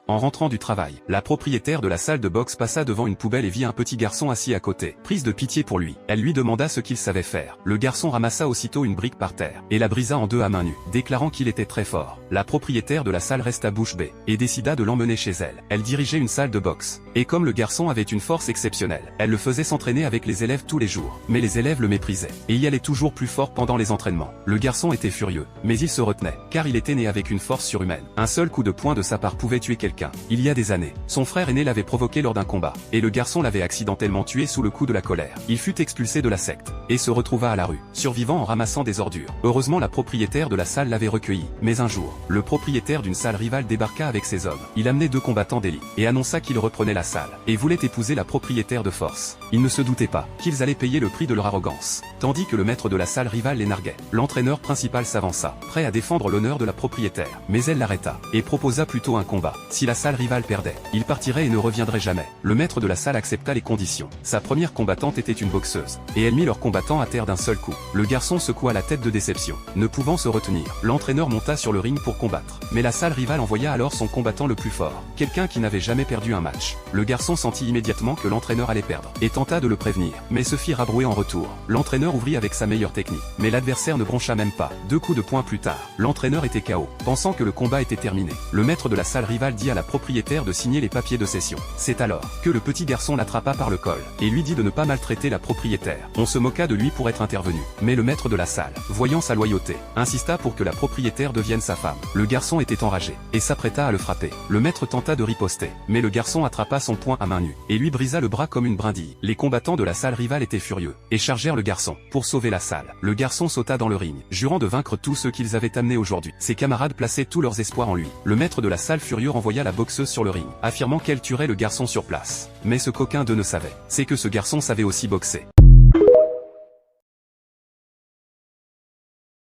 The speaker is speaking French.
En rentrant du travail, la propriétaire de la salle de boxe passa devant une poubelle et vit un petit garçon assis à côté. Prise de pitié pour lui, elle lui demanda ce qu'il savait faire. Le garçon ramassa aussitôt une brique par terre et la brisa en deux à main nue, déclarant qu'il était très fort. La propriétaire de la salle resta bouche bée et décida de l'emmener chez elle. Elle dirigeait une salle de boxe. Et comme le garçon avait une force exceptionnelle, elle le faisait s'entraîner avec les élèves tous les jours. Mais les élèves le méprisaient et y allaient toujours plus fort pendant les entraînements. Le garçon était furieux, mais il se retenait, car il était né avec une force surhumaine. Un seul coup de poing de sa part pouvait tuer quelqu'un. Il y a des années, son frère aîné l'avait provoqué lors d'un combat, et le garçon l'avait accidentellement tué sous le coup de la colère. Il fut expulsé de la secte, et se retrouva à la rue, survivant en ramassant des ordures. Heureusement la propriétaire de la salle l'avait recueilli. Mais un jour, le propriétaire d'une salle rivale débarqua avec ses hommes. Il amenait 2 combattants d'élite, et annonça qu'il reprenait la salle, et voulait épouser la propriétaire de force. Il ne se doutait pas qu'ils allaient payer le prix de leur arrogance, tandis que le maître de la salle rivale les narguait. L'entraîneur principal s'avança, prêt à défendre l'honneur de la propriétaire, mais elle l'arrêta, et proposa plutôt un combat. Si la salle rivale perdait, il partirait et ne reviendrait jamais. Le maître de la salle accepta les conditions. Sa première combattante était une boxeuse, et elle mit leur combattant à terre d'un seul coup. Le garçon secoua la tête de déception. Ne pouvant se retenir, l'entraîneur monta sur le ring pour combattre. Mais la salle rivale envoya alors son combattant le plus fort, quelqu'un qui n'avait jamais perdu un match. Le garçon sentit immédiatement que l'entraîneur allait perdre, et tenta de le prévenir, mais se fit rabrouer en retour. L'entraîneur ouvrit avec sa meilleure technique, mais l'adversaire ne broncha même pas. 2 coups de poing plus tard, l'entraîneur était KO. Pensant que le combat était terminé, le maître de la salle rivale dit à la propriétaire de signer les papiers de cession. C'est alors que le petit garçon l'attrapa par le col, et lui dit de ne pas maltraiter la propriétaire. On se moqua de lui pour être intervenu, mais le maître de la salle, voyant sa loyauté, insista pour que la propriétaire devienne sa femme. Le garçon était enragé, et s'apprêta à le frapper. Le maître tenta de riposter, mais le garçon attrapa son poing à main nue, et lui brisa le bras comme une brindille. Les combattants de la salle rivale étaient furieux, et chargèrent le garçon, pour sauver la salle. Le garçon sauta dans le ring, jurant de vaincre tous ceux qu'ils avaient amenés aujourd'hui. Ses camarades plaçaient tous leurs espoirs en lui. Le maître de la salle furieux renvoya la boxeuse sur le ring, affirmant qu'elle tuerait le garçon sur place. Mais ce qu'aucun d'eux ne savait, c'est que ce garçon savait aussi boxer.